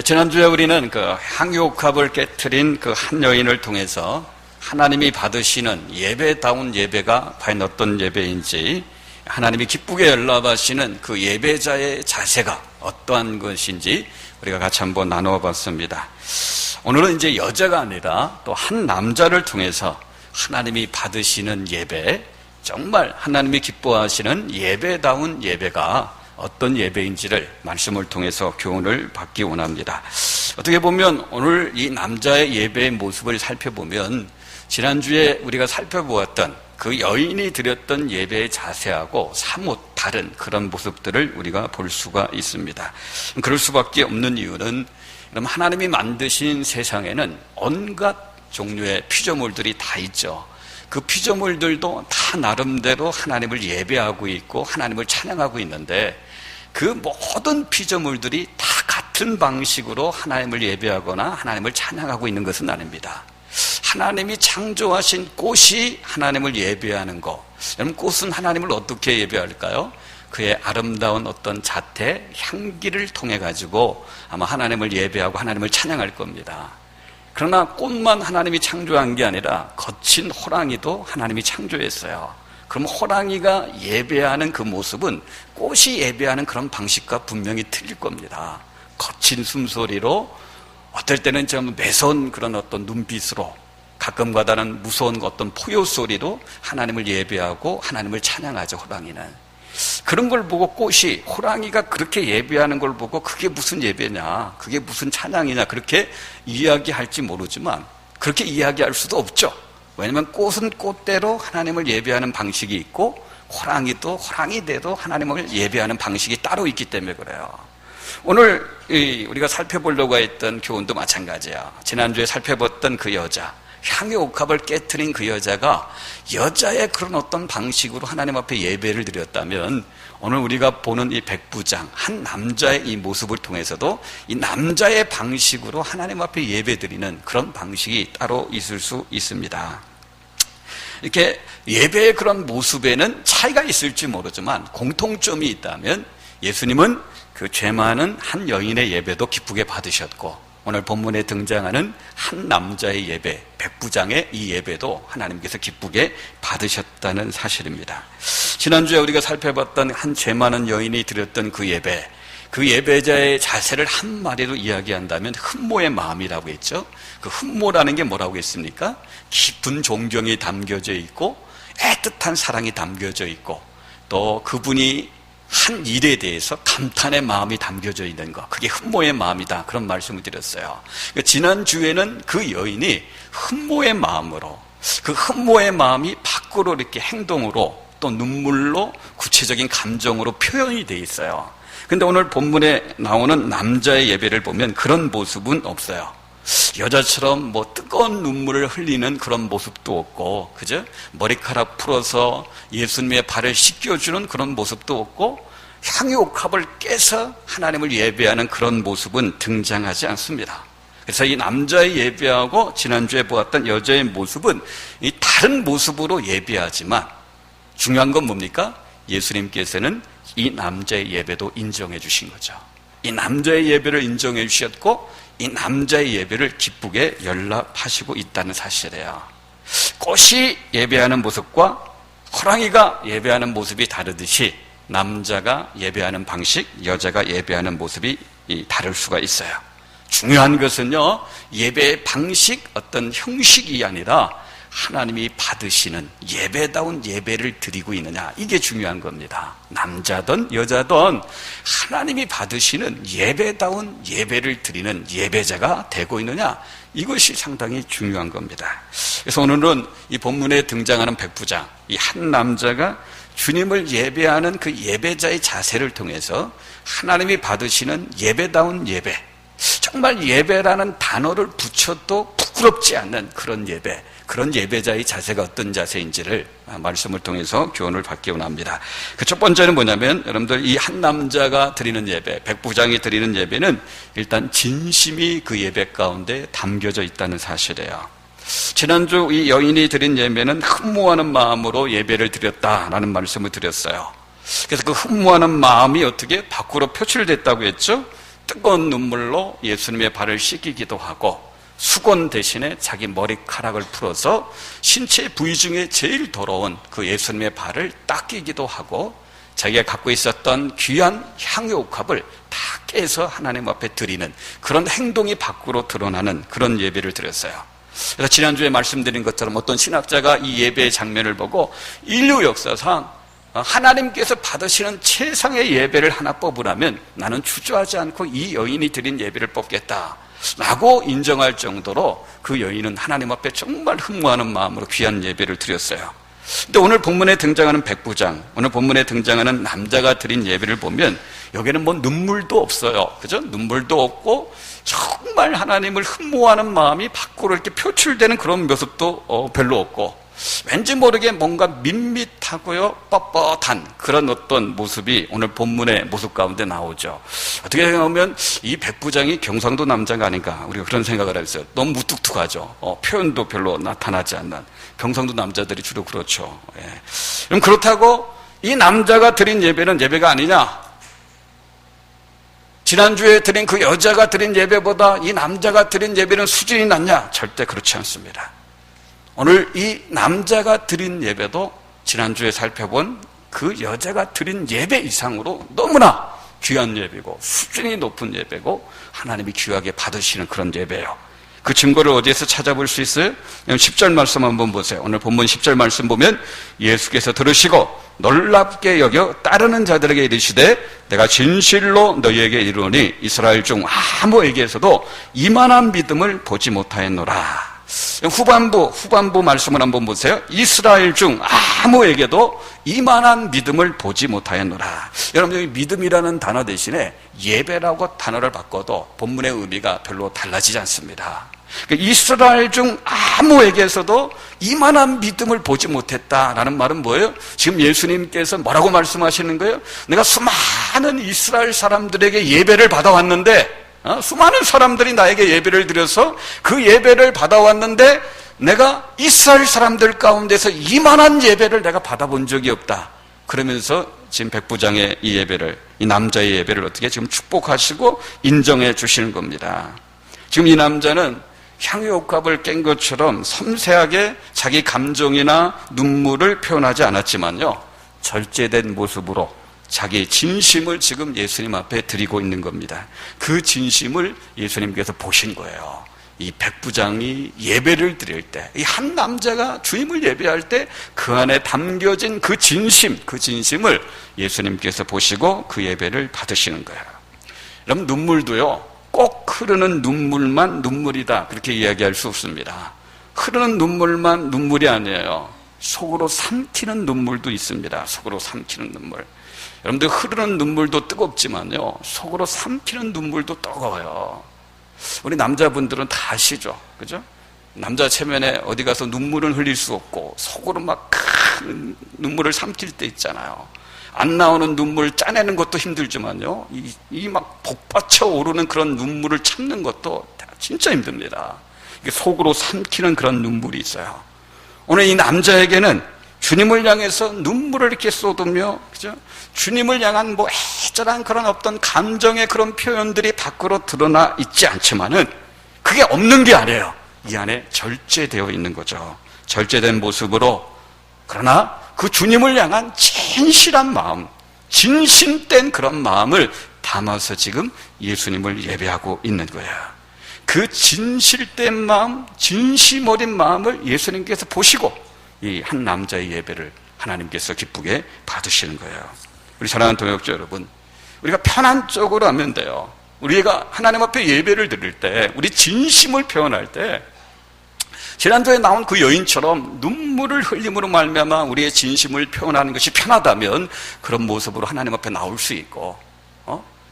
지난주에 우리는 그 향유옥합을 깨트린 그 한 여인을 통해서 하나님이 받으시는 예배다운 예배가 과연 어떤 예배인지, 하나님이 기쁘게 연락하시는 그 예배자의 자세가 어떠한 것인지 우리가 같이 한번 나누어 봤습니다. 오늘은 이제 여자가 아니라 또 한 남자를 통해서 하나님이 받으시는 예배, 정말 하나님이 기뻐하시는 예배다운 예배가 어떤 예배인지를 말씀을 통해서 교훈을 받기 원합니다. 어떻게 보면 오늘 이 남자의 예배의 모습을 살펴보면 지난주에 우리가 살펴보았던 그 여인이 드렸던 예배의 자세하고 사뭇 다른 그런 모습들을 우리가 볼 수가 있습니다. 그럴 수밖에 없는 이유는, 그럼 하나님이 만드신 세상에는 온갖 종류의 피조물들이 다 있죠. 그 피조물들도 다 나름대로 하나님을 예배하고 있고 하나님을 찬양하고 있는데, 그 모든 피조물들이 다 같은 방식으로 하나님을 예배하거나 하나님을 찬양하고 있는 것은 아닙니다. 하나님이 창조하신 꽃이 하나님을 예배하는 것. 여러분, 꽃은 하나님을 어떻게 예배할까요? 그의 아름다운 어떤 자태, 향기를 통해 가지고 아마 하나님을 예배하고 하나님을 찬양할 겁니다. 그러나 꽃만 하나님이 창조한 게 아니라 거친 호랑이도 하나님이 창조했어요. 그럼 호랑이가 예배하는 그 모습은 꽃이 예배하는 그런 방식과 분명히 틀릴 겁니다. 거친 숨소리로, 어떨 때는 좀 매서운 그런 어떤 눈빛으로, 가끔 가다는 무서운 어떤 포효 소리로 하나님을 예배하고 하나님을 찬양하죠, 호랑이는. 그런 걸 보고 꽃이, 호랑이가 그렇게 예배하는 걸 보고 그게 무슨 예배냐, 그게 무슨 찬양이냐, 그렇게 이야기할지 모르지만 그렇게 이야기할 수도 없죠. 왜냐하면 꽃은 꽃대로 하나님을 예배하는 방식이 있고, 호랑이도 호랑이대로 하나님을 예배하는 방식이 따로 있기 때문에 그래요. 오늘 우리가 살펴보려고 했던 교훈도 마찬가지야. 지난주에 살펴봤던 그 여자, 향유옥합을 깨트린 그 여자가 여자의 그런 어떤 방식으로 하나님 앞에 예배를 드렸다면, 오늘 우리가 보는 이 백부장, 한 남자의 이 모습을 통해서도 이 남자의 방식으로 하나님 앞에 예배 드리는 그런 방식이 따로 있을 수 있습니다. 이렇게 예배의 그런 모습에는 차이가 있을지 모르지만 공통점이 있다면, 예수님은 그 죄 많은 한 여인의 예배도 기쁘게 받으셨고, 오늘 본문에 등장하는 한 남자의 예배, 백부장의 이 예배도 하나님께서 기쁘게 받으셨다는 사실입니다. 지난주에 우리가 살펴봤던 한 죄 많은 여인이 드렸던 그 예배, 그 예배자의 자세를 한마디로 이야기한다면 흠모의 마음이라고 했죠. 그 흠모라는 게 뭐라고 했습니까? 깊은 존경이 담겨져 있고 애틋한 사랑이 담겨져 있고, 또 그분이 한 일에 대해서 감탄의 마음이 담겨져 있는 것, 그게 흠모의 마음이다, 그런 말씀을 드렸어요. 지난주에는 그 여인이 흠모의 마음으로, 그 흠모의 마음이 밖으로 이렇게 행동으로 또 눈물로 구체적인 감정으로 표현이 돼 있어요. 근데 오늘 본문에 나오는 남자의 예배를 보면 그런 모습은 없어요. 여자처럼 뭐 뜨거운 눈물을 흘리는 그런 모습도 없고, 그죠? 머리카락 풀어서 예수님의 발을 씻겨주는 그런 모습도 없고, 향유옥합을 깨서 하나님을 예배하는 그런 모습은 등장하지 않습니다. 그래서 이 남자의 예배하고 지난주에 보았던 여자의 모습은 이 다른 모습으로 예배하지만, 중요한 건 뭡니까? 예수님께서는 이 남자의 예배도 인정해 주신 거죠. 이 남자의 예배를 인정해 주셨고, 이 남자의 예배를 기쁘게 연락하시고 있다는 사실이에요. 꽃이 예배하는 모습과 호랑이가 예배하는 모습이 다르듯이 남자가 예배하는 방식, 여자가 예배하는 모습이 다를 수가 있어요. 중요한 것은요, 예배의 방식, 어떤 형식이 아니라 하나님이 받으시는 예배다운 예배를 드리고 있느냐, 이게 중요한 겁니다. 남자든 여자든 하나님이 받으시는 예배다운 예배를 드리는 예배자가 되고 있느냐, 이것이 상당히 중요한 겁니다. 그래서 오늘은 이 본문에 등장하는 백부장, 이 한 남자가 주님을 예배하는 그 예배자의 자세를 통해서 하나님이 받으시는 예배다운 예배, 정말 예배라는 단어를 붙여도 부끄럽지 않는 그런 예배, 그런 예배자의 자세가 어떤 자세인지를 말씀을 통해서 교훈을 받기 원합니다. 그 첫 번째는 뭐냐면, 여러분들 이 한 남자가 드리는 예배, 백부장이 드리는 예배는 일단 진심이 그 예배 가운데 담겨져 있다는 사실이에요. 지난주 이 여인이 드린 예배는 흠모하는 마음으로 예배를 드렸다라는 말씀을 드렸어요. 그래서 그 흠모하는 마음이 어떻게 밖으로 표출됐다고 했죠? 뜨거운 눈물로 예수님의 발을 씻기기도 하고, 수건 대신에 자기 머리카락을 풀어서 신체 부위 중에 제일 더러운 그 예수님의 발을 닦이기도 하고, 자기가 갖고 있었던 귀한 향유옥합을 다 깨서 하나님 앞에 드리는 그런 행동이 밖으로 드러나는 그런 예배를 드렸어요. 그래서 지난주에 말씀드린 것처럼 어떤 신학자가 이 예배의 장면을 보고 인류 역사상 하나님께서 받으시는 최상의 예배를 하나 뽑으라면 나는 주저하지 않고 이 여인이 드린 예배를 뽑겠다 라고 인정할 정도로 그 여인은 하나님 앞에 정말 흠모하는 마음으로 귀한 예배를 드렸어요. 근데 오늘 본문에 등장하는 백부장, 오늘 본문에 등장하는 남자가 드린 예배를 보면 여기는 뭐 눈물도 없어요. 그죠? 눈물도 없고 정말 하나님을 흠모하는 마음이 밖으로 이렇게 표출되는 그런 모습도 별로 없고, 왠지 모르게 뭔가 밋밋하고요, 뻣뻣한 그런 어떤 모습이 오늘 본문의 모습 가운데 나오죠. 어떻게 생각하면 이 백부장이 경상도 남자가 아닌가, 우리가 그런 생각을 했어요. 너무 무뚝뚝하죠. 표현도 별로 나타나지 않는. 경상도 남자들이 주로 그렇죠. 예. 그럼 그렇다고 이 남자가 드린 예배는 예배가 아니냐? 지난주에 드린 그 여자가 드린 예배보다 이 남자가 드린 예배는 수준이 낮냐? 절대 그렇지 않습니다. 오늘 이 남자가 드린 예배도 지난주에 살펴본 그 여자가 드린 예배 이상으로 너무나 귀한 예배고 수준이 높은 예배고 하나님이 귀하게 받으시는 그런 예배예요. 그 증거를 어디에서 찾아볼 수 있어요? 10절 말씀 한번 보세요. 오늘 본문 10절 말씀 보면 예수께서 들으시고 놀랍게 여겨 따르는 자들에게 이르시되 내가 진실로 너희에게 이르노니 이스라엘 중 아무에게서도 이만한 믿음을 보지 못하였노라. 후반부 말씀을 한번 보세요. 이스라엘 중 아무에게도 이만한 믿음을 보지 못하였노라. 여러분, 여기 믿음이라는 단어 대신에 예배라고 단어를 바꿔도 본문의 의미가 별로 달라지지 않습니다. 이스라엘 중 아무에게서도 이만한 믿음을 보지 못했다라는 말은 뭐예요? 지금 예수님께서 뭐라고 말씀하시는 거예요? 내가 수많은 이스라엘 사람들에게 예배를 받아왔는데, 수많은 사람들이 나에게 예배를 드려서 그 예배를 받아왔는데 내가 이스라엘 사람들 가운데서 이만한 예배를 내가 받아본 적이 없다. 그러면서 지금 백부장의 이 예배를, 이 남자의 예배를 어떻게 지금 축복하시고 인정해 주시는 겁니다. 지금 이 남자는 향유옥합을 깬 것처럼 섬세하게 자기 감정이나 눈물을 표현하지 않았지만요, 절제된 모습으로 자기의 진심을 지금 예수님 앞에 드리고 있는 겁니다. 그 진심을 예수님께서 보신 거예요. 이 백부장이 예배를 드릴 때, 이 한 남자가 주님을 예배할 때 그 안에 담겨진 그 진심을 예수님께서 보시고 그 예배를 받으시는 거예요. 여러분, 눈물도요, 꼭 흐르는 눈물만 눈물이다 그렇게 이야기할 수 없습니다. 흐르는 눈물만 눈물이 아니에요. 속으로 삼키는 눈물도 있습니다. 속으로 삼키는 눈물. 여러분들, 흐르는 눈물도 뜨겁지만요, 속으로 삼키는 눈물도 뜨거워요. 우리 남자분들은 다 아시죠? 그죠? 남자 체면에 어디 가서 눈물은 흘릴 수 없고 속으로 막 큰 눈물을 삼킬 때 있잖아요. 안 나오는 눈물 짜내는 것도 힘들지만요, 이 막 복받쳐 오르는 그런 눈물을 참는 것도 진짜 힘듭니다. 이게 속으로 삼키는 그런 눈물이 있어요. 오늘 이 남자에게는 주님을 향해서 눈물을 이렇게 쏟으며, 그죠? 주님을 향한 뭐 애절한 그런 어떤 감정의 그런 표현들이 밖으로 드러나 있지 않지만은 그게 없는 게 아니에요. 이 안에 절제되어 있는 거죠. 절제된 모습으로, 그러나 그 주님을 향한 진실한 마음, 진심된 그런 마음을 담아서 지금 예수님을 예배하고 있는 거예요. 그 진실된 마음, 진심 어린 마음을 예수님께서 보시고 이 한 남자의 예배를 하나님께서 기쁘게 받으시는 거예요. 우리 사랑하는 동역자 여러분, 우리가 편한 쪽으로 하면 돼요. 우리가 하나님 앞에 예배를 드릴 때, 우리 진심을 표현할 때, 지난주에 나온 그 여인처럼 눈물을 흘림으로 말미암아 우리의 진심을 표현하는 것이 편하다면 그런 모습으로 하나님 앞에 나올 수 있고,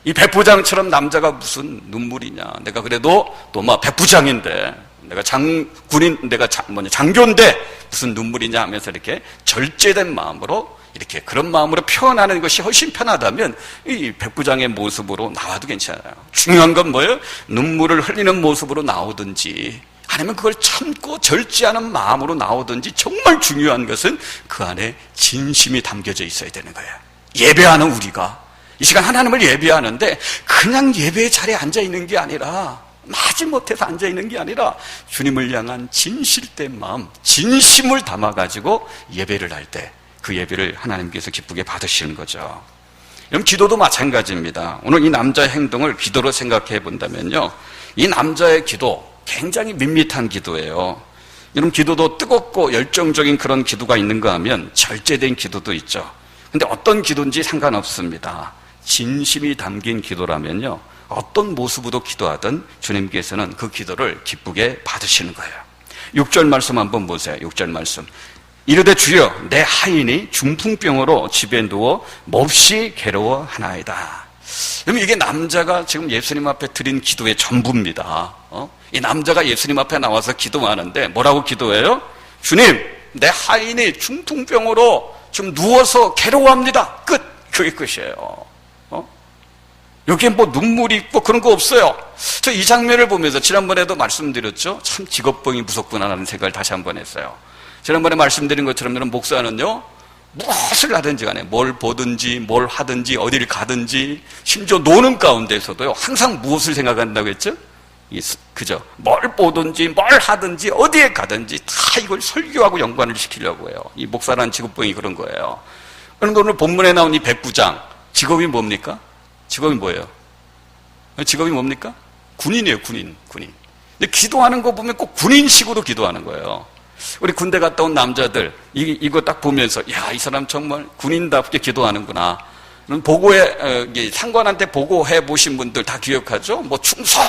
이 백부장처럼 남자가 무슨 눈물이냐, 내가 그래도 또 막 백부장인데, 내가 장군인, 내가 장교인데 무슨 눈물이냐 하면서 이렇게 절제된 마음으로, 이렇게 그런 마음으로 표현하는 것이 훨씬 편하다면 이 백부장의 모습으로 나와도 괜찮아요. 중요한 건 뭐예요? 눈물을 흘리는 모습으로 나오든지 아니면 그걸 참고 절제하는 마음으로 나오든지, 정말 중요한 것은 그 안에 진심이 담겨져 있어야 되는 거예요. 예배하는 우리가 이 시간 하나님을 예배하는데 그냥 예배의 자리에 앉아있는 게 아니라, 마지못해서 앉아있는 게 아니라 주님을 향한 진실된 마음, 진심을 담아가지고 예배를 할 때 그 예배를 하나님께서 기쁘게 받으시는 거죠. 여러분, 기도도 마찬가지입니다. 오늘 이 남자의 행동을 기도로 생각해 본다면요, 이 남자의 기도 굉장히 밋밋한 기도예요. 여러분, 기도도 뜨겁고 열정적인 그런 기도가 있는가 하면 절제된 기도도 있죠. 근데 어떤 기도인지 상관없습니다. 진심이 담긴 기도라면요, 어떤 모습으로 기도하든 주님께서는 그 기도를 기쁘게 받으시는 거예요. 6절 말씀 한번 보세요. 6절 말씀. 이르되 주여, 내 하인이 중풍병으로 집에 누워 몹시 괴로워하나이다. 그럼 이게 남자가 지금 예수님 앞에 드린 기도의 전부입니다. 이 남자가 예수님 앞에 나와서 기도하는데 뭐라고 기도해요? 주님, 내 하인이 중풍병으로 지금 누워서 괴로워합니다. 끝. 그게 끝이에요. 여기에 뭐 눈물이 있고 그런 거 없어요. 저 이 장면을 보면서 지난번에도 말씀드렸죠. 참 직업병이 무섭구나라는 생각을 다시 한번 했어요. 지난번에 말씀드린 것처럼 저는 목사는요, 무엇을 하든지 간에 뭘 보든지 뭘 하든지 어디를 가든지 심지어 노는 가운데서도요, 항상 무엇을 생각한다고 했죠? 그죠? 뭘 보든지 뭘 하든지 어디에 가든지 다 이걸 설교하고 연관을 시키려고 해요. 이 목사라는 직업병이 그런 거예요. 그런데 오늘 본문에 나온 이 백부장, 직업이 뭡니까? 직업이 뭐예요? 직업이 뭡니까? 군인이에요, 군인. 근데 기도하는 거 보면 꼭 군인식으로 기도하는 거예요. 우리 군대 갔다 온 남자들, 이거 딱 보면서, 야, 이 사람 정말 군인답게 기도하는구나. 상관한테 보고해 보신 분들 다 기억하죠? 뭐 충성,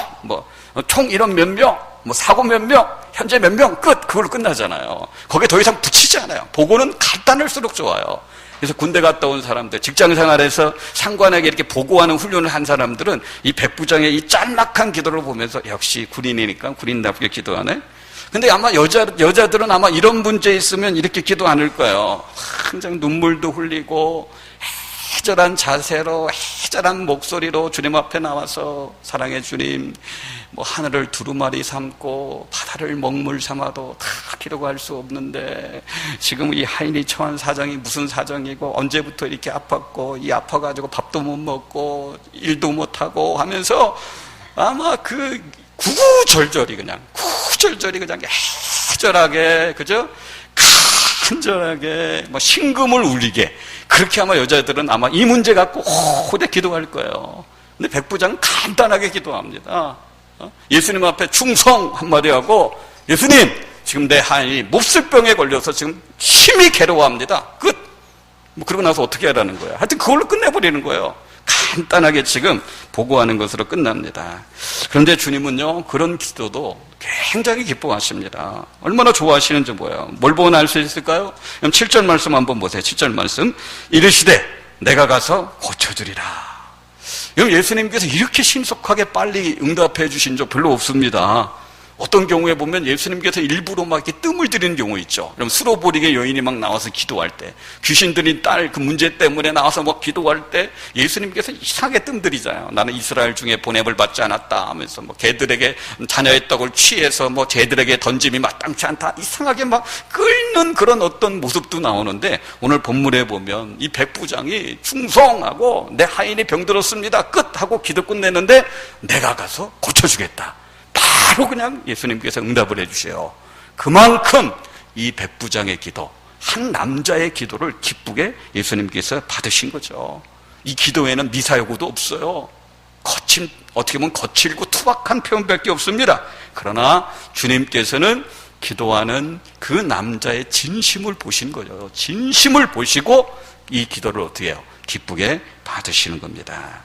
총 이런 몇 명, 사고 몇 명, 현재 몇 명, 끝! 그걸로 끝나잖아요. 거기에 더 이상 붙이지 않아요. 보고는 간단할수록 좋아요. 그래서 군대 갔다 온 사람들, 직장 생활에서 상관에게 이렇게 보고하는 훈련을 한 사람들은 이 백부장의 이 짤막한 기도를 보면서 역시 군인이니까 군인답게 기도하네? 근데 아마 여자들은 아마 이런 문제 있으면 이렇게 기도 안 할 거예요. 항상 눈물도 흘리고 해절한 자세로, 해절한 목소리로 주님 앞에 나와서, 사랑의 주님, 하늘을 두루마리 삼고 바다를 먹물 삼아도 다 기록할 수 없는데 지금 이 하인이 처한 사정이 무슨 사정이고 언제부터 이렇게 아팠고, 이 아파가지고 밥도 못 먹고 일도 못하고 하면서 아마 구구절절이 그냥 해절하게, 그죠? 간절하게, 신금을 울리게, 그렇게 아마 여자들은 아마 이 문제 갖고 오래 기도할 거예요. 근데 백부장은 간단하게 기도합니다. 예수님 앞에 충성 한마디 하고, 예수님, 지금 내 하인이 몹쓸병에 걸려서 지금 심히 괴로워합니다. 끝! 그러고 나서 어떻게 하라는 거예요? 하여튼 그걸로 끝내버리는 거예요. 간단하게 지금 보고하는 것으로 끝납니다. 그런데 주님은요, 그런 기도도 굉장히 기뻐하십니다. 얼마나 좋아하시는지 뭐예요? 뭘 보고 알 수 있을까요? 그럼 7절 말씀 한번 보세요. 7절 말씀. 이르시되 내가 가서 고쳐주리라. 여러분, 예수님께서 이렇게 신속하게 빨리 응답해 주신 적 별로 없습니다. 어떤 경우에 보면 예수님께서 일부러 막 이렇게 뜸을 들이는 경우 있죠. 그럼 수로보리게 여인이 막 나와서 기도할 때, 귀신 들린 딸 그 문제 때문에 나와서 막 기도할 때 예수님께서 이상하게 뜸 들이잖아요. 나는 이스라엘 중에 보냄을 받지 않았다 하면서 개들에게 자녀의 떡을 취해서 쟤들에게 던짐이 마땅치 않다, 이상하게 막 끓는 그런 어떤 모습도 나오는데, 오늘 본문에 보면 이 백부장이 충성하고 내 하인이 병들었습니다, 끝! 하고 기도 끝내는데 내가 가서 고쳐주겠다, 바로 그냥 예수님께서 응답을 해주세요. 그만큼 이 백부장의 기도, 한 남자의 기도를 기쁘게 예수님께서 받으신 거죠. 이 기도에는 미사여구도 없어요. 어떻게 보면 거칠고 투박한 표현밖에 없습니다. 그러나 주님께서는 기도하는 그 남자의 진심을 보신 거죠. 진심을 보시고 이 기도를 어떻게 해요? 기쁘게 받으시는 겁니다.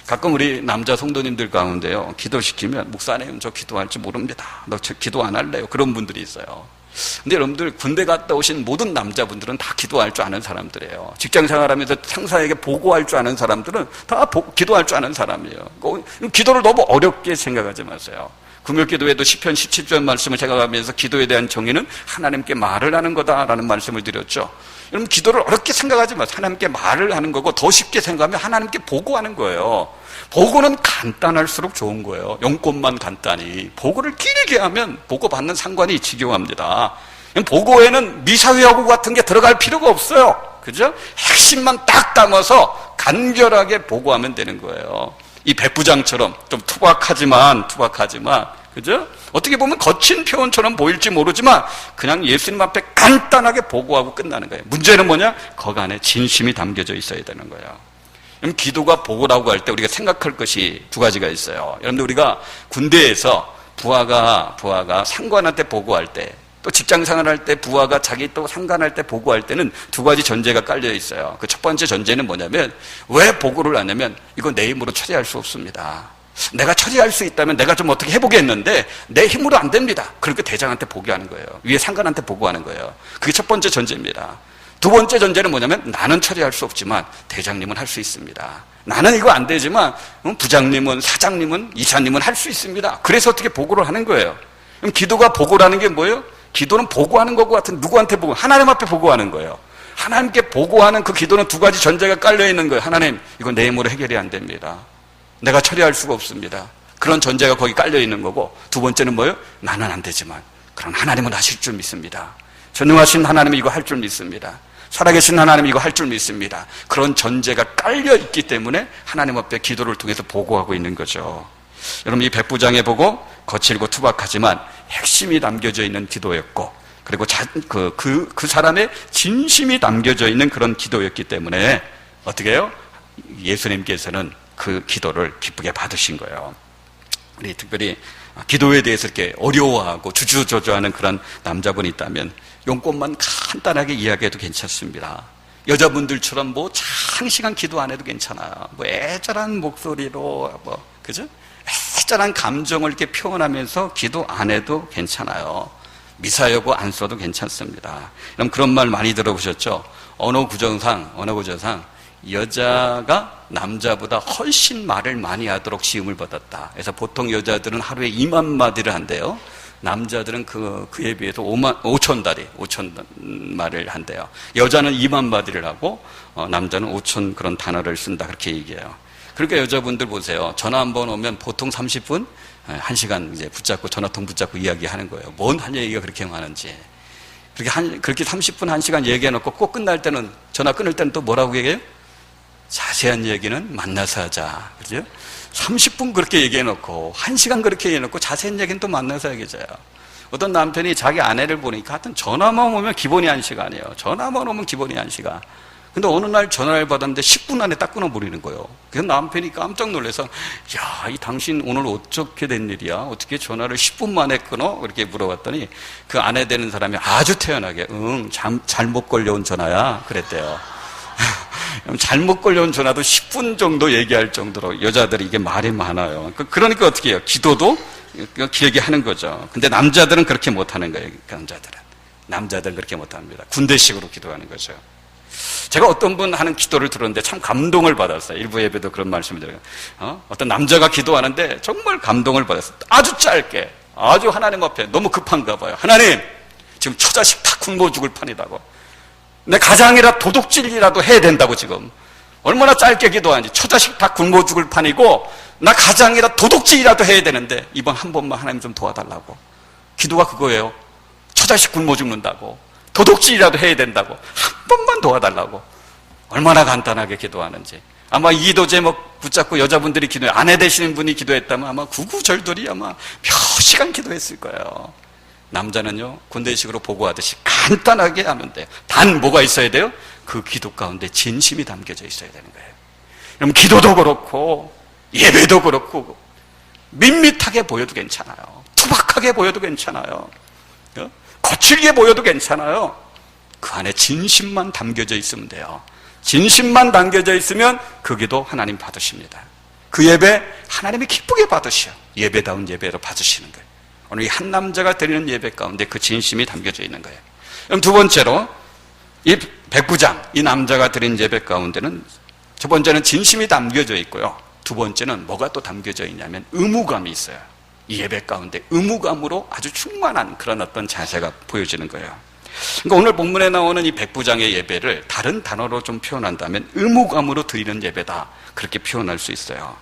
가끔 우리 남자 성도님들 가운데요, 기도시키면 목사님 저 기도할지 모릅니다, 너 저 기도 안 할래요, 그런 분들이 있어요. 근데 여러분들, 군대 갔다 오신 모든 남자분들은 다 기도할 줄 아는 사람들이에요. 직장 생활하면서 상사에게 보고할 줄 아는 사람들은 다 기도할 줄 아는 사람이에요. 기도를 너무 어렵게 생각하지 마세요. 금요기도에도 시편 17절 말씀을 생각하면서 기도에 대한 정의는 하나님께 말을 하는 거다라는 말씀을 드렸죠. 여러분, 기도를 어렵게 생각하지 마세요. 하나님께 말을 하는 거고, 더 쉽게 생각하면 하나님께 보고하는 거예요. 보고는 간단할수록 좋은 거예요. 용건만 간단히. 보고를 길게 하면 보고 받는 상관이 지겨워합니다. 보고에는 미사회하고 같은 게 들어갈 필요가 없어요. 그죠? 핵심만 딱 담아서 간결하게 보고하면 되는 거예요. 이 백부장처럼 좀 투박하지만, 그죠? 어떻게 보면 거친 표현처럼 보일지 모르지만 그냥 예수님 앞에 간단하게 보고하고 끝나는 거예요. 문제는 뭐냐? 거기 안에 진심이 담겨져 있어야 되는 거예요. 그럼 기도가 보고라고 할 때 우리가 생각할 것이 두 가지가 있어요. 여러분들 우리가 군대에서 부하가 상관한테 보고할 때, 또 직장 생활할 때 부하가 자기 또 상관할 때 보고할 때는 두 가지 전제가 깔려 있어요. 그 첫 번째 전제는 뭐냐면, 왜 보고를 하냐면 이거 내 힘으로 처리할 수 없습니다. 내가 처리할 수 있다면 내가 좀 어떻게 해보겠는데 내 힘으로 안 됩니다. 그러니까 대장한테 보고하는 거예요. 위에 상관한테 보고하는 거예요. 그게 첫 번째 전제입니다. 두 번째 전제는 뭐냐면, 나는 처리할 수 없지만 대장님은 할 수 있습니다. 나는 이거 안 되지만 부장님은, 사장님은, 이사님은 할 수 있습니다. 그래서 어떻게 보고를 하는 거예요. 그럼 기도가 보고라는 게 뭐예요? 기도는 보고하는 것과 같은, 누구한테 보고? 하나님 앞에 보고하는 거예요. 하나님께 보고하는 그 기도는 두 가지 전제가 깔려 있는 거예요. 하나님, 이건 내 힘으로 해결이 안 됩니다. 내가 처리할 수가 없습니다. 그런 전제가 거기 깔려 있는 거고, 두 번째는 뭐예요? 나는 안 되지만 그런 하나님은 하실 줄 믿습니다. 전능하신 하나님이 이거 할 줄 믿습니다. 살아계신 하나님이 이거 할 줄 믿습니다. 그런 전제가 깔려 있기 때문에 하나님 앞에 기도를 통해서 보고하고 있는 거죠. 여러분, 이 백부장의 보고 거칠고 투박하지만 핵심이 담겨져 있는 기도였고, 그리고 그 사람의 진심이 담겨져 있는 그런 기도였기 때문에 어떻게 해요? 예수님께서는 그 기도를 기쁘게 받으신 거예요. 우리 특별히 기도에 대해서 이렇게 어려워하고 주저주저하는 그런 남자분이 있다면 용건만 간단하게 이야기해도 괜찮습니다. 여자분들처럼 뭐 장시간 기도 안 해도 괜찮아요. 뭐 애절한 목소리로 그죠? 애절한 감정을 이렇게 표현하면서 기도 안 해도 괜찮아요. 미사여구 안 써도 괜찮습니다. 그럼 그런 말 많이 들어보셨죠? 언어 구조상 여자가 남자보다 훨씬 말을 많이 하도록 시험을 받았다. 그래서 보통 여자들은 하루에 2만 마디를 한대요. 남자들은 그에 비해서 5천 말을 한대요. 여자는 2만 마디를 하고 남자는 5천 그런 단어를 쓴다, 그렇게 얘기해요. 그러니까 여자분들 보세요. 전화 한 번 오면 보통 30분, 1시간 이제 붙잡고 전화통 붙잡고 이야기하는 거예요. 뭔 할 얘기가 그렇게 많은지. 그렇게 30분, 1시간 얘기해놓고 꼭 끝날 때는, 전화 끊을 때는 또 뭐라고 얘기해요? 자세한 얘기는 만나서 하자. 그죠? 30분 그렇게 얘기해놓고 1시간 그렇게 얘기해놓고 자세한 얘기는 또 만나서 얘기해줘요. 어떤 남편이 자기 아내를 보니까 하여튼 전화만 오면 기본이 1시간이에요. 전화만 오면 기본이 1시간. 근데 어느 날 전화를 받았는데 10분 안에 딱 끊어버리는 거예요. 그래서 남편이 깜짝 놀라서, 야, 이 당신 오늘 어떻게 된 일이야? 어떻게 전화를 10분 만에 끊어? 이렇게 물어봤더니 그 아내 되는 사람이 아주 태연하게, 잘못 걸려온 전화야. 그랬대요. 잘못 걸려온 전화도 10분 정도 얘기할 정도로 여자들이 이게 말이 많아요. 그러니까 어떻게 해요? 기도도 길게 하는 거죠. 근데 남자들은 그렇게 못하는 거예요. 남자들은 그렇게 못합니다. 군대식으로 기도하는 거죠. 제가 어떤 분 하는 기도를 들었는데 참 감동을 받았어요. 일부 예배도 그런 말씀을 드려요. 어떤 남자가 기도하는데 정말 감동을 받았어요. 아주 짧게, 아주 하나님 앞에 너무 급한가 봐요. 하나님, 지금 처자식 다 굶어 죽을 판이라고. 내 가장이라 도둑질이라도 해야 된다고. 지금 얼마나 짧게 기도하는지. 처자식 다 굶어 죽을 판이고 나 가장이라 도둑질이라도 해야 되는데 이번 한 번만 하나님 좀 도와달라고. 기도가 그거예요. 처자식 굶어 죽는다고, 도둑질이라도 해야 된다고, 한 번만 도와달라고. 얼마나 간단하게 기도하는지. 아마 이 기도 제목 붙잡고 여자분들이 기도해, 아내 되시는 분이 기도했다면 아마 구구절절히 아마 몇 시간 기도했을 거예요. 남자는요, 군대식으로 보고하듯이 간단하게 하면 돼요. 단 뭐가 있어야 돼요? 그 기도 가운데 진심이 담겨져 있어야 되는 거예요. 그럼 기도도 그렇고 예배도 그렇고 밋밋하게 보여도 괜찮아요. 투박하게 보여도 괜찮아요. 거칠게 보여도 괜찮아요. 그 안에 진심만 담겨져 있으면 돼요. 진심만 담겨져 있으면 그 기도 하나님 받으십니다. 그 예배 하나님이 기쁘게 받으셔. 예배다운 예배로 받으시는 거예요. 오늘 이 한 남자가 드리는 예배 가운데 그 진심이 담겨져 있는 거예요. 그럼 두 번째로 이 백부장, 이 남자가 드린 예배 가운데는 첫 번째는 진심이 담겨져 있고요. 두 번째는 뭐가 또 담겨져 있냐면 의무감이 있어요. 이 예배 가운데 의무감으로 아주 충만한 그런 어떤 자세가 보여지는 거예요. 그러니까 오늘 본문에 나오는 이 백부장의 예배를 다른 단어로 좀 표현한다면 의무감으로 드리는 예배다, 그렇게 표현할 수 있어요.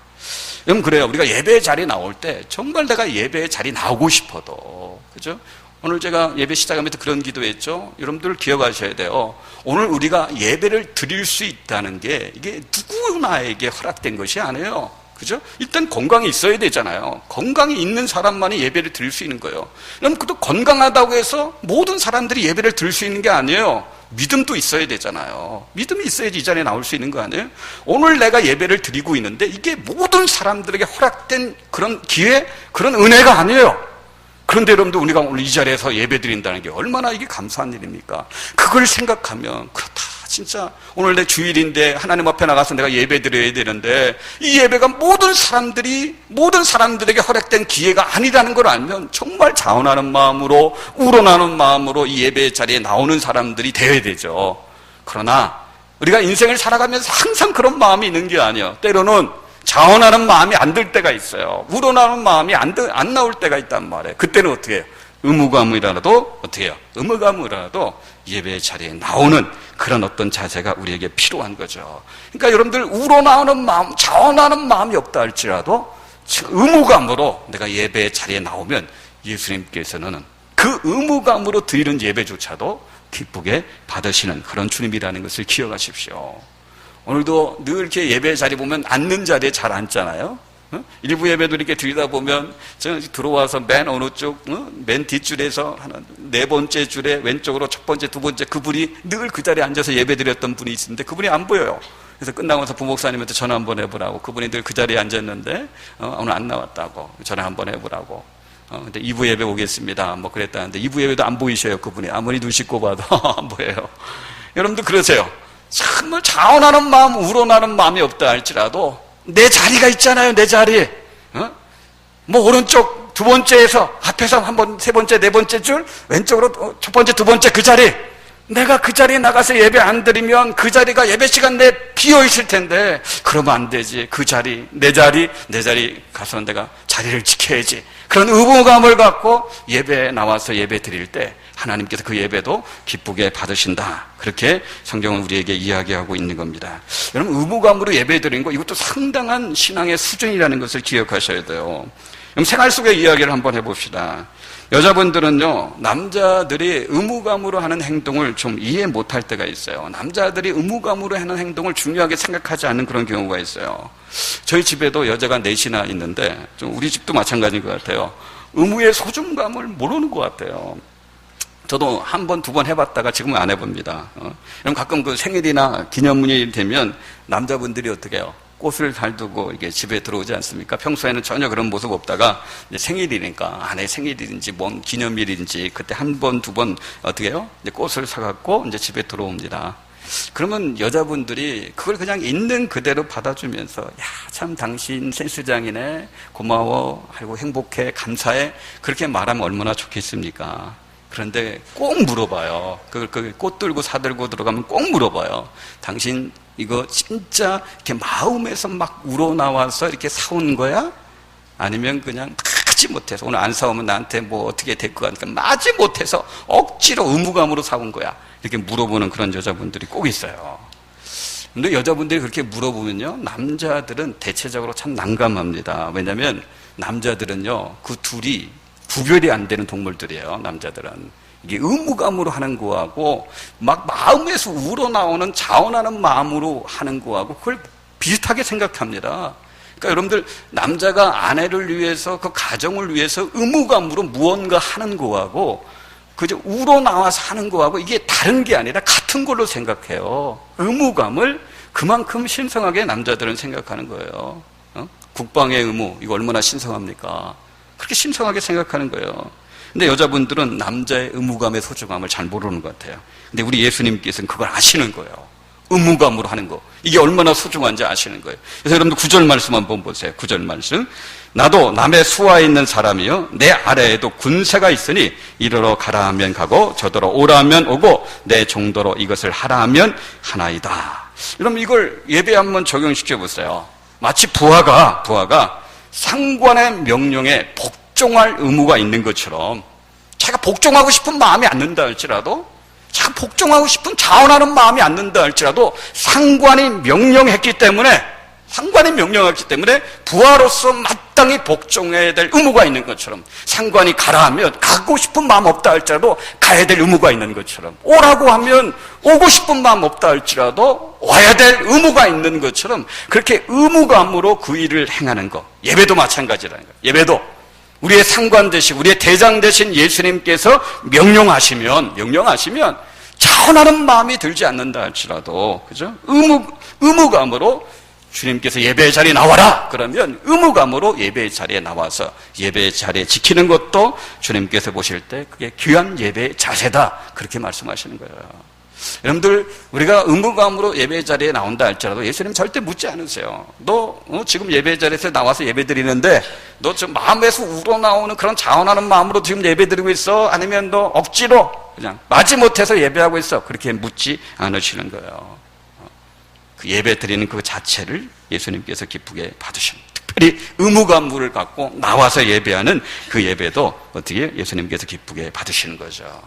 그럼 그래요. 우리가 예배 자리 나올 때 정말 내가 예배 자리 나오고 싶어도, 그죠? 오늘 제가 예배 시작하면서 그런 기도했죠. 여러분들 기억하셔야 돼요. 오늘 우리가 예배를 드릴 수 있다는 게 이게 누구나에게 허락된 것이 아니에요. 그죠? 일단 건강이 있어야 되잖아요. 건강이 있는 사람만이 예배를 드릴 수 있는 거예요. 그럼 또 건강하다고 해서 모든 사람들이 예배를 드릴 수 있는 게 아니에요. 믿음도 있어야 되잖아요. 믿음이 있어야지 이 자리에 나올 수 있는 거 아니에요? 오늘 내가 예배를 드리고 있는데 이게 모든 사람들에게 허락된 그런 기회, 그런 은혜가 아니에요. 그런데 여러분들 우리가 오늘 이 자리에서 예배 드린다는 게 얼마나 이게 감사한 일입니까? 그걸 생각하면 그렇다. 진짜 오늘 내 주일인데 하나님 앞에 나가서 내가 예배 드려야 되는데 이 예배가 모든 사람들에게 허락된 기회가 아니라는 걸 알면 정말 자원하는 마음으로 우러나는 마음으로 이 예배 자리에 나오는 사람들이 되어야 되죠. 그러나 우리가 인생을 살아가면서 항상 그런 마음이 있는 게 아니에요. 때로는 자원하는 마음이 안 들 때가 있어요. 우러나는 마음이 안 나올 때가 있단 말이에요. 그때는 어떻게 해요? 의무감이라도 어떻게 해요? 의무감이라도 예배 자리에 나오는 그런 어떤 자세가 우리에게 필요한 거죠. 그러니까 여러분들 우러나오는 마음, 자원하는 마음이 없다 할지라도 의무감으로 내가 예배 자리에 나오면 예수님께서는 그 의무감으로 드리는 예배조차도 기쁘게 받으시는 그런 주님이라는 것을 기억하십시오. 오늘도 늘 이렇게 예배 자리 보면 앉는 자리에 잘 앉잖아요. 일부 예배도 이렇게 드리다 보면 저는 들어와서 맨 어느 쪽, 맨 뒷줄에서 네 번째 줄에 왼쪽으로 첫 번째, 두 번째 그분이 늘 그 자리에 앉아서 예배 드렸던 분이 있는데 그분이 안 보여요. 그래서 끝나고서 부목사님한테 전화 한번 해보라고. 그분이 늘 그 자리에 앉았는데 오늘 안 나왔다고 전화 한번 해보라고. 근데 2부 예배 오겠습니다. 뭐 그랬다는데 2부 예배도 안 보이셔요. 그분이 아무리 눈 씻고 봐도 안 보여요. 여러분도 그러세요. 정말 자원하는 마음, 우러나는 마음이 없다 할지라도 내 자리가 있잖아요. 내 자리. 뭐 오른쪽 두 번째에서 앞에서 한 번, 세 번째, 네 번째 줄 왼쪽으로 첫 번째, 두 번째 그 자리. 내가 그 자리에 나가서 예배 안 드리면 그 자리가 예배 시간 내에 비어 있을 텐데 그러면 안 되지. 그 자리, 내 자리 가서 내가 자리를 지켜야지. 그런 의무감을 갖고 예배에 나와서 예배 드릴 때 하나님께서 그 예배도 기쁘게 받으신다. 그렇게 성경은 우리에게 이야기하고 있는 겁니다. 여러분 의무감으로 예배 드리는 거 이것도 상당한 신앙의 수준이라는 것을 기억하셔야 돼요. 그럼 생활 속의 이야기를 한번 해봅시다. 여자분들은요, 남자들이 의무감으로 하는 행동을 좀 이해 못할 때가 있어요. 남자들이 의무감으로 하는 행동을 중요하게 생각하지 않는 그런 경우가 있어요. 저희 집에도 여자가 넷이나 있는데 좀 우리 집도 마찬가지인 것 같아요. 의무의 소중감을 모르는 것 같아요. 저도 한 번, 두 번 해봤다가 지금은 안 해봅니다. 그럼 가끔 그 생일이나 기념일이 되면 남자분들이 어떻게 해요? 꽃을 잘 두고 이게 집에 들어오지 않습니까? 평소에는 전혀 그런 모습 없다가 이제 생일이니까 아내 생일인지 뭔 기념일인지 그때 한 번, 두 번 어떻게 해요? 이제 꽃을 사갖고 이제 집에 들어옵니다. 그러면 여자분들이 그걸 그냥 있는 그대로 받아주면서 야, 참 당신 센스장이네. 고마워. 아이고 행복해. 감사해. 그렇게 말하면 얼마나 좋겠습니까? 그런데 꼭 물어봐요. 그 꽃 들고 사들고 들어가면 꼭 물어봐요. 당신 이거 진짜 이렇게 마음에서 막 우러나와서 이렇게 사온 거야? 아니면 그냥 마지 못해서 오늘 안 사오면 나한테 뭐 어떻게 될 것 같으니까 마지 못해서 억지로 의무감으로 사온 거야? 이렇게 물어보는 그런 여자분들이 꼭 있어요. 근데 여자분들이 그렇게 물어보면요, 남자들은 대체적으로 참 난감합니다. 왜냐하면 남자들은요, 그 둘이 구별이 안 되는 동물들이에요. 남자들은 이게 의무감으로 하는 거하고 막 마음에서 우러나오는 자원하는 마음으로 하는 거하고 그걸 비슷하게 생각합니다. 그러니까 여러분들 남자가 아내를 위해서 그 가정을 위해서 의무감으로 무언가 하는 거하고 그저 우러나와서 하는 거하고 이게 다른 게 아니라 같은 걸로 생각해요. 의무감을 그만큼 신성하게 남자들은 생각하는 거예요. 국방의 의무, 이거 얼마나 신성합니까? 그렇게 신성하게 생각하는 거예요. 근데 여자분들은 남자의 의무감의 소중함을 잘 모르는 것 같아요. 근데 우리 예수님께서는 그걸 아시는 거예요. 의무감으로 하는 거. 이게 얼마나 소중한지 아시는 거예요. 그래서 여러분들 9절 말씀 한번 보세요. 9절 말씀. 나도 남의 수하에 있는 사람이요 내 아래에도 군세가 있으니 이리로 가라 하면 가고 저더러 오라 하면 오고 내 정도로 이것을 하라 하면 하나이다. 여러분 이걸 예배에 한번 적용시켜 보세요. 마치 부하가 상관의 명령에 복종할 의무가 있는 것처럼 자기가 복종하고 싶은 마음이 안 든다 할지라도 자기가 복종하고 싶은 자원하는 마음이 안 든다 할지라도 상관이 명령했기 때문에 부하로서 마땅히 복종해야 될 의무가 있는 것처럼, 상관이 가라 하면 가고 싶은 마음 없다 할지라도 가야 될 의무가 있는 것처럼, 오라고 하면 오고 싶은 마음 없다 할지라도 와야 될 의무가 있는 것처럼, 그렇게 의무감으로 그 일을 행하는 것, 예배도 마찬가지라는 거예요. 예배도 우리의 상관 되신, 우리의 대장 되신 예수님께서 명령하시면 자원하는 마음이 들지 않는다 할지라도, 그죠? 의무감으로 주님께서 예배의 자리에 나와라! 그러면 의무감으로 예배의 자리에 나와서 예배의 자리에 지키는 것도 주님께서 보실 때 그게 귀한 예배의 자세다. 그렇게 말씀하시는 거예요. 여러분들, 우리가 의무감으로 예배의 자리에 나온다 할지라도 예수님 절대 묻지 않으세요. 너 지금 예배의 자리에서 나와서 예배 드리는데 너 지금 마음에서 우러나오는 그런 자원하는 마음으로 지금 예배 드리고 있어? 아니면 너 억지로 그냥 마지못해서 예배하고 있어? 그렇게 묻지 않으시는 거예요. 그 예배 드리는 그 자체를 예수님께서 기쁘게 받으십니다. 특별히 의무감을 갖고 나와서 예배하는 그 예배도 어떻게 예수님께서 기쁘게 받으시는 거죠.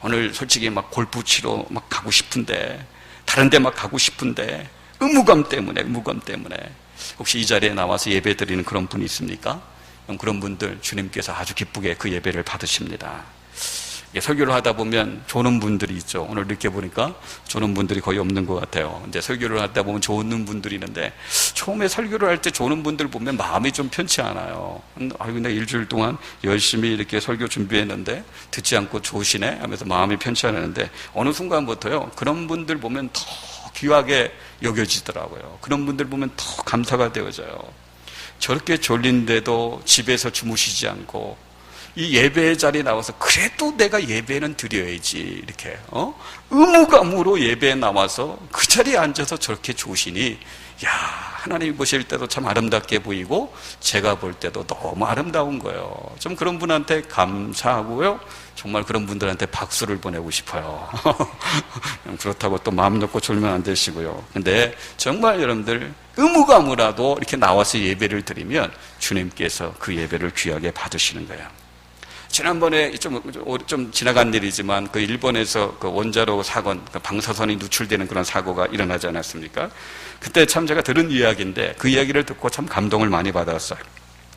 오늘 솔직히 막 골프 치러 막 가고 싶은데, 다른 데 막 가고 싶은데, 의무감 때문에 혹시 이 자리에 나와서 예배 드리는 그런 분이 있습니까? 그런 분들 주님께서 아주 기쁘게 그 예배를 받으십니다. 설교를 하다 보면 조는 분들이 있죠. 오늘 늦게 보니까 조는 분들이 거의 없는 것 같아요. 이제 설교를 하다 보면 조는 분들이 있는데, 처음에 설교를 할 때 조는 분들 보면 마음이 좀 편치 않아요. 아이고, 내가 일주일 동안 열심히 이렇게 설교 준비했는데 듣지 않고 조시네 하면서 마음이 편치 않았는데, 어느 순간부터요, 그런 분들 보면 더 귀하게 여겨지더라고요. 그런 분들 보면 더 감사가 되어져요. 저렇게 졸린데도 집에서 주무시지 않고 이 예배의 자리에 나와서 그래도 내가 예배는 드려야지, 이렇게 의무감으로 예배에 나와서 그 자리에 앉아서 저렇게 조시니, 야, 하나님이 보실 때도 참 아름답게 보이고 제가 볼 때도 너무 아름다운 거예요. 좀 그런 분한테 감사하고요, 정말 그런 분들한테 박수를 보내고 싶어요. 그렇다고 또 마음 놓고 졸면 안 되시고요. 근데 정말 여러분들, 의무감으로라도 이렇게 나와서 예배를 드리면 주님께서 그 예배를 귀하게 받으시는 거예요. 지난번에 좀 지나간 일이지만 그 일본에서 그 원자로 사건, 그 방사선이 누출되는 그런 사고가 일어나지 않았습니까? 그때 참 제가 들은 이야기인데 그 이야기를 듣고 참 감동을 많이 받았어요.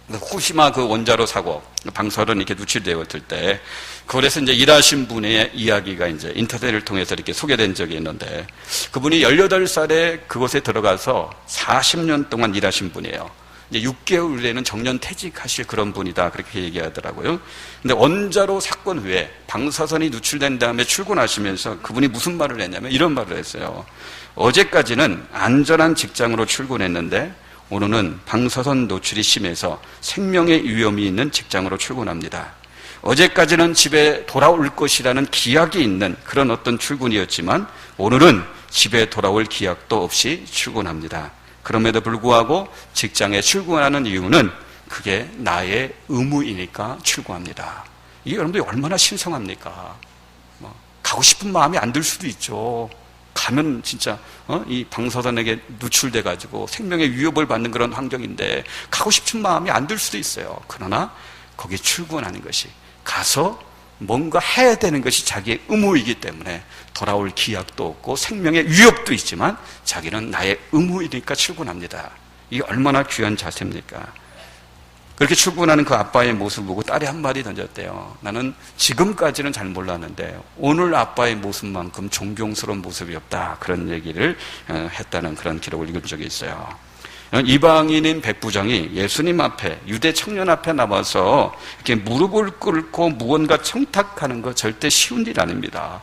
후쿠시마 그 원자로 사고, 방사선이 이렇게 누출되었을 때, 그곳에서 이제 일하신 분의 이야기가 이제 인터넷을 통해서 이렇게 소개된 적이 있는데, 그분이 18살에 그곳에 들어가서 40년 동안 일하신 분이에요. 이제 6개월 후에는 정년 퇴직하실 그런 분이다, 그렇게 얘기하더라고요. 근데 원자로 사건 후에 방사선이 누출된 다음에 출근하시면서 그분이 무슨 말을 했냐면 이런 말을 했어요. 어제까지는 안전한 직장으로 출근했는데 오늘은 방사선 노출이 심해서 생명의 위험이 있는 직장으로 출근합니다. 어제까지는 집에 돌아올 것이라는 기약이 있는 그런 어떤 출근이었지만 오늘은 집에 돌아올 기약도 없이 출근합니다. 그럼에도 불구하고 직장에 출근하는 이유는 그게 나의 의무이니까 출근합니다. 이게 여러분들이 얼마나 신성합니까? 가고 싶은 마음이 안 들 수도 있죠. 가면 진짜 이 방사선에게 누출돼 가지고 생명의 위협을 받는 그런 환경인데 가고 싶은 마음이 안 들 수도 있어요. 그러나 거기에 출근하는 것이, 가서 뭔가 해야 되는 것이 자기의 의무이기 때문에 돌아올 기약도 없고 생명의 위협도 있지만 자기는 나의 의무이니까 출근합니다. 이게 얼마나 귀한 자세입니까? 그렇게 출근하는 그 아빠의 모습을 보고 딸이 한마디 던졌대요. 나는 지금까지는 잘 몰랐는데 오늘 아빠의 모습만큼 존경스러운 모습이 없다, 그런 얘기를 했다는 그런 기록을 읽은 적이 있어요. 이방인인 백부장이 예수님 앞에, 유대 청년 앞에 나와서 이렇게 무릎을 꿇고 무언가 청탁하는 거 절대 쉬운 일 아닙니다.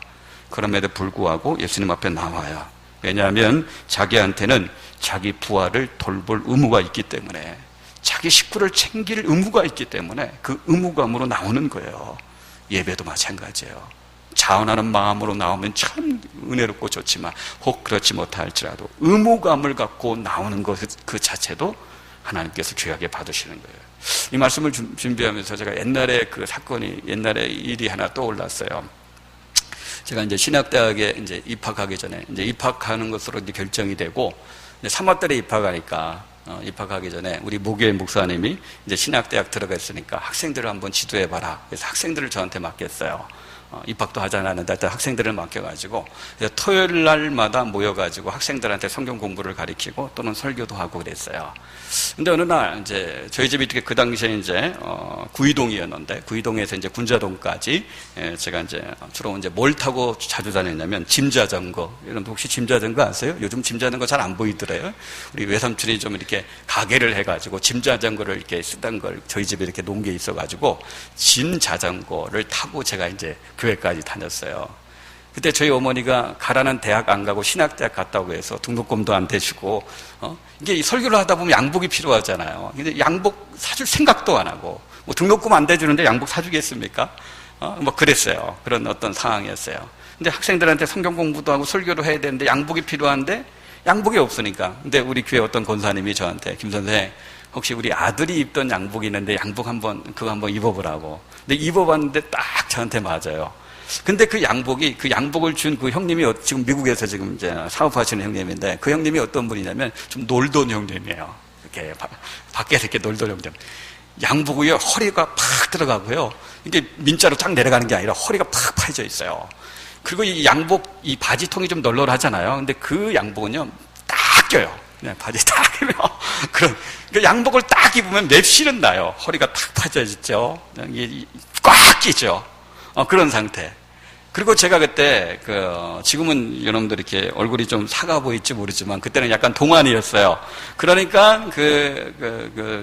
그럼에도 불구하고 예수님 앞에 나와요. 왜냐하면 자기한테는 자기 부하를 돌볼 의무가 있기 때문에, 자기 식구를 챙길 의무가 있기 때문에 그 의무감으로 나오는 거예요. 예배도 마찬가지예요. 자원하는 마음으로 나오면 참 은혜롭고 좋지만 혹 그렇지 못할지라도 의무감을 갖고 나오는 것 그 자체도 하나님께서 귀하게 받으시는 거예요. 이 말씀을 준비하면서 제가 옛날에 그 사건이, 옛날에 일이 하나 떠올랐어요. 제가 이제 신학대학에 이제 입학하기 전에 이제 입학하는 것으로 이제 결정이 되고, 이제 3월달에 입학하니까 입학하기 전에 우리 목요일 목사님이 이제 신학대학 들어갔으니까 학생들을 한번 지도해봐라. 그래서 학생들을 저한테 맡겼어요. 입학도 하지 않았는데 학생들을 맡겨가지고 토요일 날마다 모여가지고 학생들한테 성경 공부를 가르치고 또는 설교도 하고 그랬어요. 근데 어느 날 이제 저희 집이 그 당시에 이제 구이동이었는데 구이동에서 이제 군자동까지 제가 이제 주로 이제 뭘 타고 자주 다녔냐면 짐자전거. 여러분 혹시 짐자전거 아세요? 요즘 짐자전거 잘 안 보이더래요. 우리 외삼촌이 좀 이렇게 가게를 해가지고 짐자전거를 이렇게 쓰던 걸 저희 집에 이렇게 놓은 게 있어가지고 짐자전거를 타고 제가 이제 교회까지 다녔어요. 그때 저희 어머니가 가라는 대학 안 가고 신학대학 갔다고 해서 등록금도 안 대주고, 이게 설교를 하다 보면 양복이 필요하잖아요. 근데 양복 사줄 생각도 안 하고, 뭐 등록금 안 대주는데 양복 사주겠습니까? 뭐 그랬어요. 그런 어떤 상황이었어요. 근데 학생들한테 성경 공부도 하고 설교도 해야 되는데 양복이 필요한데 양복이 없으니까. 근데 우리 교회 어떤 권사님이 저한테, 김 선생, 혹시 우리 아들이 입던 양복이 있는데 양복 그거 한번 입어보라고. 근데 입어봤는데 딱 저한테 맞아요. 근데 그 양복을 준 그 형님이 지금 미국에서 지금 이제 사업하시는 형님인데 그 형님이 어떤 분이냐면 좀 놀던 형님이에요. 이렇게 밖에서 이렇게 놀던 형님. 양복이요, 허리가 팍 들어가고요. 이게 민자로 쫙 내려가는 게 아니라 허리가 팍 파여져 있어요. 그리고 이 양복, 이 바지통이 좀 널널하잖아요. 근데 그 양복은요, 딱 껴요. 그냥 바지 딱 입으면. 그 양복을 딱 입으면 맵실은 나요. 허리가 탁 파져 있죠. 꽉 끼죠. 그런 상태. 그리고 제가 그때, 지금은 여러분들 이렇게 얼굴이 좀 사가 보일지 모르지만, 그때는 약간 동안이었어요. 그러니까,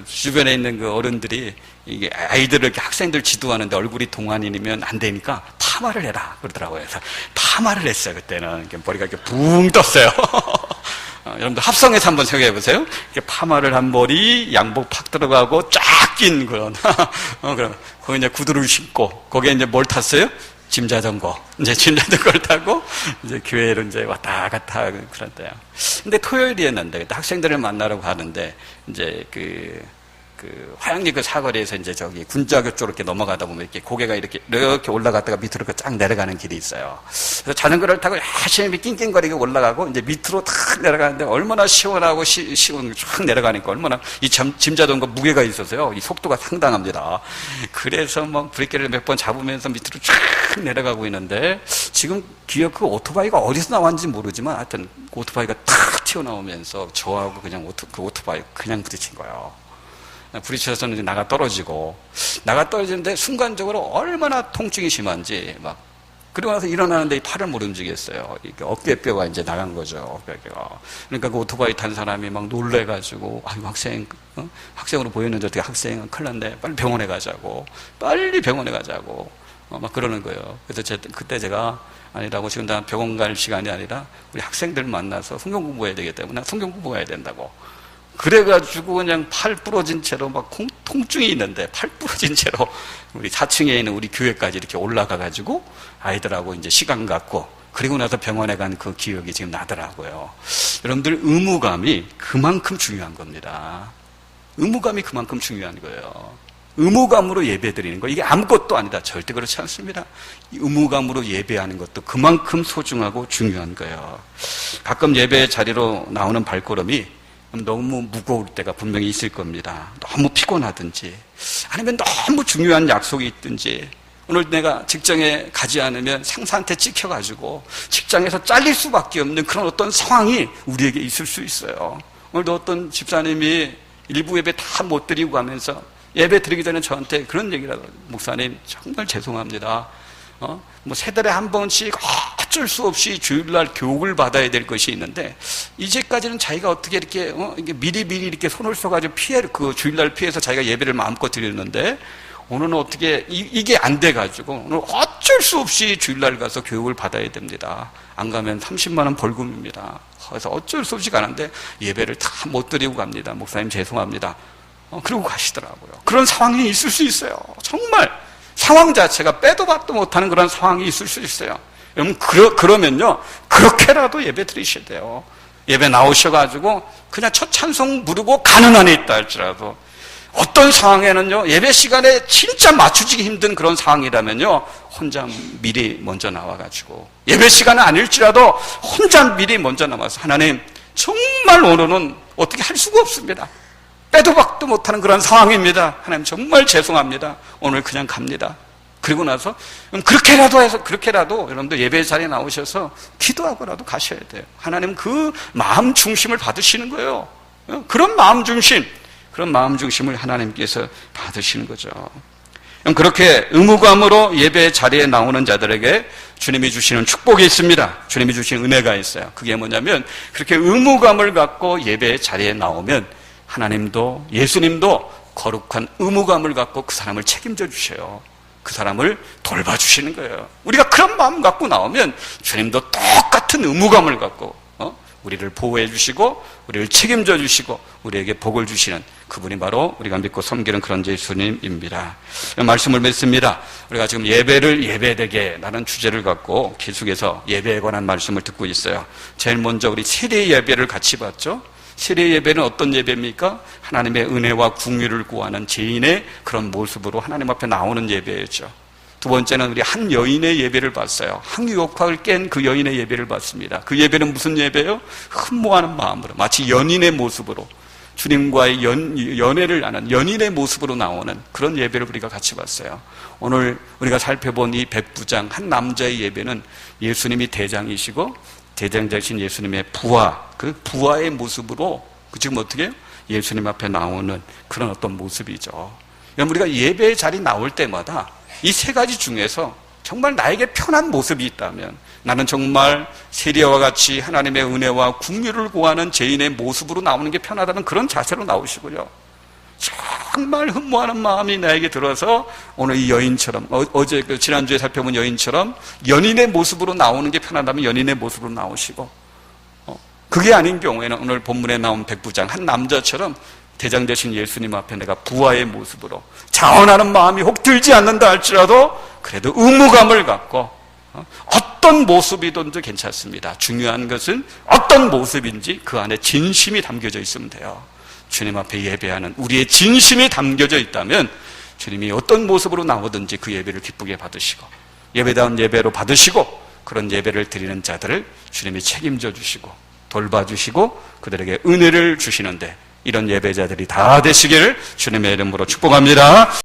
주변에 있는 그 어른들이, 이게 아이들을 이렇게 학생들 지도하는데 얼굴이 동안이면 안 되니까 파마를 해라. 그러더라고요. 그래서 파마를 했어요. 그때는. 머리가 이렇게 붕 떴어요. 여러분들 합성해서 한번 생각해 보세요. 파마를 한 머리, 양복 팍 들어가고 쫙 낀 그런, 그럼, 거기 이제 구두를 신고, 거기에 이제 뭘 탔어요? 짐자전거. 이제 짐자전거를 타고, 이제 교회로 이제 왔다 갔다 하고 그런데요. 근데 토요일이었는데, 학생들을 만나러 가는데, 이제 화양리 그 사거리에서 이제 저기 군자교 쪽으로 이렇게 넘어가다 보면 이렇게 고개가 이렇게 올라갔다가 밑으로 쫙 내려가는 길이 있어요. 그래서 자전거를 타고 열심히 낑낑거리게 올라가고 이제 밑으로 탁 내려가는데 얼마나 시원하고 시원 쫙 내려가니까 얼마나 이 짐자전거 무게가 있어서요. 이 속도가 상당합니다. 그래서 막 브레이크를 몇 번 잡으면서 밑으로 쫙 내려가고 있는데 지금 기억 그 오토바이가 어디서 나왔는지 모르지만 하여튼 오토바이가 탁 튀어나오면서 저하고 그냥 그 오토바이 그냥 부딪힌 거예요. 부딪혀서는 이제 나가 떨어지는데 순간적으로 얼마나 통증이 심한지 그리고 나서 일어나는데 이 팔을 못 움직였어요. 이게 어깨뼈가 이제 나간 거죠. 어깨뼈가. 그러니까 그 오토바이 탄 사람이 막 놀래가지고 아유 학생으로 보였는데 어떻게 학생은 큰일 났네. 빨리 병원에 가자고 막 그러는 거예요. 그래서 그때 제가 아니라고 지금 다 병원 갈 시간이 아니라 우리 학생들 만나서 성경 공부해야 되기 때문에 성경 공부해야 된다고. 그래가지고 그냥 팔 부러진 채로 막 통증이 있는데 팔 부러진 채로 우리 4층에 있는 우리 교회까지 이렇게 올라가가지고 아이들하고 이제 시간 갖고 그리고 나서 병원에 간 그 기억이 지금 나더라고요. 여러분들 의무감이 그만큼 중요한 겁니다. 의무감이 그만큼 중요한 거예요. 의무감으로 예배 드리는 거 이게 아무것도 아니다. 절대 그렇지 않습니다. 의무감으로 예배하는 것도 그만큼 소중하고 중요한 거예요. 가끔 예배 자리로 나오는 발걸음이 너무 무거울 때가 분명히 있을 겁니다. 너무 피곤하든지 아니면 너무 중요한 약속이 있든지 오늘 내가 직장에 가지 않으면 상사한테 찍혀가지고 직장에서 잘릴 수밖에 없는 그런 어떤 상황이 우리에게 있을 수 있어요. 오늘도 어떤 집사님이 일부 예배 다 못 드리고 가면서 예배 드리기 전에 저한테 그런 얘기를 하더라고요. 목사님 정말 죄송합니다. 세 달에 한 번씩 어쩔 수 없이 주일날 교육을 받아야 될 것이 있는데 이제까지는 자기가 어떻게 이렇게 미리 이렇게 손을 써가지고 그 주일날 피해서 자기가 예배를 마음껏 드렸는데 오늘은 어떻게 이게 안 돼가지고 오늘 어쩔 수 없이 주일날 가서 교육을 받아야 됩니다. 안 가면 30만 원 벌금입니다. 그래서 어쩔 수 없이 가는데 예배를 다 못 드리고 갑니다. 목사님 죄송합니다. 그러고 가시더라고요. 그런 상황이 있을 수 있어요. 정말 상황 자체가 빼도 박도 못하는 그런 상황이 있을 수 있어요. 여러분 그러면요 그렇게라도 예배 드리셔야 돼요. 예배 나오셔가지고 그냥 첫 찬송 부르고 가는 안에 있다 할지라도 어떤 상황에는요 예배 시간에 진짜 맞추기 힘든 그런 상황이라면요 혼자 미리 먼저 나와가지고 예배 시간은 아닐지라도 혼자 미리 먼저 나와서 하나님 정말 오늘은 어떻게 할 수가 없습니다. 빼도 박도 못하는 그런 상황입니다. 하나님 정말 죄송합니다. 오늘 그냥 갑니다. 그리고 나서 그렇게라도 여러분들 예배 자리에 나오셔서 기도하고라도 가셔야 돼요. 하나님 그 마음 중심을 받으시는 거예요. 그런 마음 중심을 하나님께서 받으시는 거죠. 그렇게 의무감으로 예배 자리에 나오는 자들에게 주님이 주시는 축복이 있습니다. 주님이 주시는 은혜가 있어요. 그게 뭐냐면 그렇게 의무감을 갖고 예배 자리에 나오면 하나님도 예수님도 거룩한 의무감을 갖고 그 사람을 책임져 주셔요. 그 사람을 돌봐주시는 거예요. 우리가 그런 마음 갖고 나오면 주님도 똑같은 의무감을 갖고 우리를 보호해 주시고 우리를 책임져 주시고 우리에게 복을 주시는 그분이 바로 우리가 믿고 섬기는 그런 예수님입니다. 말씀을 맺습니다. 우리가 지금 예배를 예배되게 라는 주제를 갖고 계속해서 예배에 관한 말씀을 듣고 있어요. 제일 먼저 우리 세례 예배를 같이 봤죠. 세례 예배는 어떤 예배입니까? 하나님의 은혜와 궁유를 구하는 죄인의 그런 모습으로 하나님 앞에 나오는 예배였죠. 두 번째는 우리 한 여인의 예배를 봤어요. 항유혹합을 깬 그 여인의 예배를 봤습니다. 그 예배는 무슨 예배예요? 흠모하는 마음으로 마치 연인의 모습으로 주님과의 연애를 하는 연인의 모습으로 나오는 그런 예배를 우리가 같이 봤어요. 오늘 우리가 살펴본 이 백부장 한 남자의 예배는 예수님이 대장이시고 대장자신 예수님의 부하, 그 부하의 모습으로 지금 어떻게 해요? 예수님 앞에 나오는 그런 어떤 모습이죠. 우리가 예배 자리 나올 때마다 이 세 가지 중에서 정말 나에게 편한 모습이 있다면 나는 정말 세리와 같이 하나님의 은혜와 궁유를 구하는 죄인의 모습으로 나오는 게 편하다는 그런 자세로 나오시고요. 정말 흠모하는 마음이 나에게 들어서 오늘 이 여인처럼 어제 지난주에 살펴본 여인처럼 연인의 모습으로 나오는 게 편하다면 연인의 모습으로 나오시고 그게 아닌 경우에는 오늘 본문에 나온 백부장 한 남자처럼 대장 되신 예수님 앞에 내가 부하의 모습으로 자원하는 마음이 혹 들지 않는다 할지라도 그래도 의무감을 갖고 어떤 모습이든지 괜찮습니다. 중요한 것은 어떤 모습인지 그 안에 진심이 담겨져 있으면 돼요. 주님 앞에 예배하는 우리의 진심이 담겨져 있다면 주님이 어떤 모습으로 나오든지 그 예배를 기쁘게 받으시고 예배다운 예배로 받으시고 그런 예배를 드리는 자들을 주님이 책임져 주시고 돌봐주시고 그들에게 은혜를 주시는데 이런 예배자들이 다 되시기를 주님의 이름으로 축복합니다.